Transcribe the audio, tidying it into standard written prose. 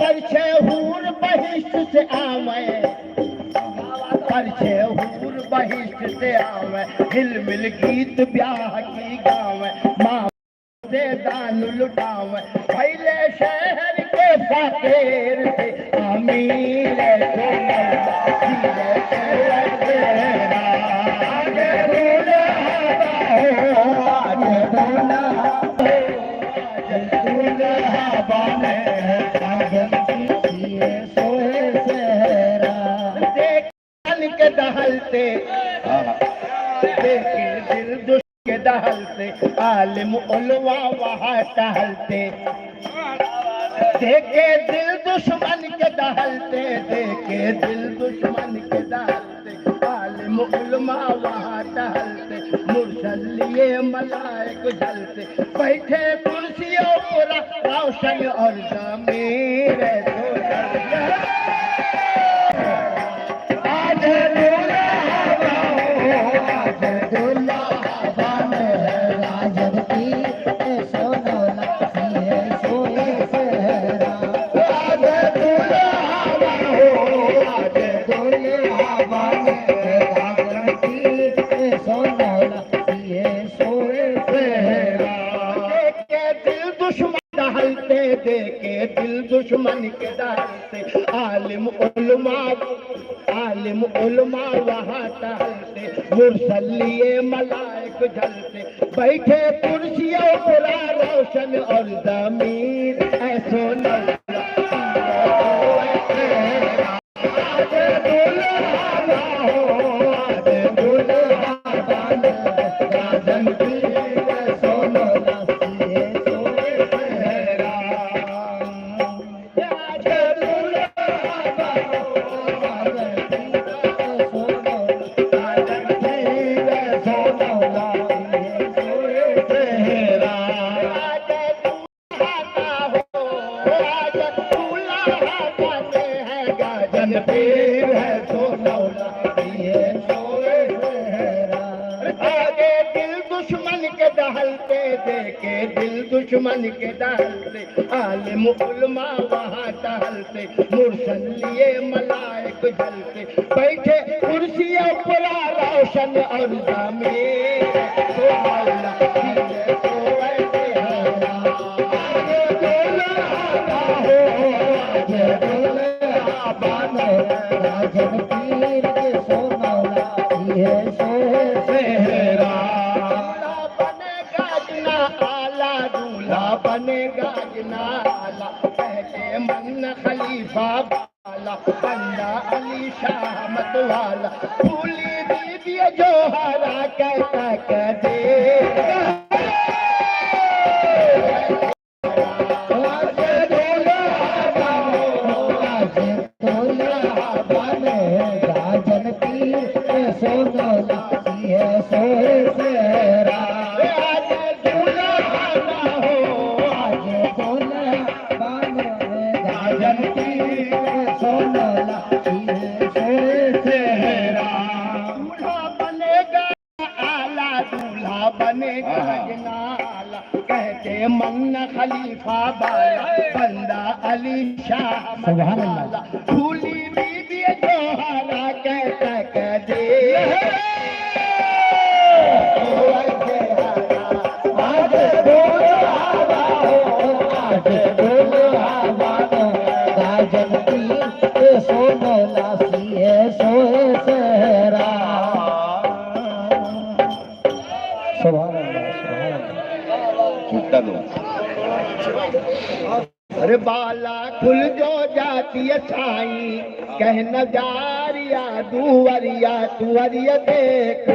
परछे हूर बहिष्ठ से आवे, परछे हूर बहिष्ठ से आवे, हिल मिल गीत ब्याह की गावे, माँ से दान लुटावे, पहले शहर के फकीर से अमीर के दहलते देखे दिल दुश्मन के दहलते, आलिम उलवा वहाँ टहलते, देखे दिल दुश्मन के दहलते, देखे दिल दुश्मन के दहलते, आलिम उलमा वहाँ टहलते, मुर्शद लिए मलाइक झलते, बैठे कुर्सियों पूरा रोशन और ज़मीर देखे दिल दुश्मन के डरते, आलिम उलमा वहाँ टहलते, मुर्सल लिए मलाइक झलते, बैठे कुर्सियों पूरा रोशन और ज़मीर ऐसो न देखे दिल दुश्मन के डहलते, आलिम उलमा वहाँ टहलते, मुर्सल लिए मलाइक झलते, बैठे कुर्सियों पूरा रोशन और ज़मीर तो मौला बनेगा जनाला, कहते मन खलीफा वाला, बंदा अली शाह मत वाला, फूली दीदी जोहरा कहता कह दे कहते मन खलीफा वाला, बंदा अली शाह वाला, फूली बीबी जोहरा कहता कह दे अरे बाला खुल जो जाती छाई, कह नजारिया दुवरिया तुवरिया देख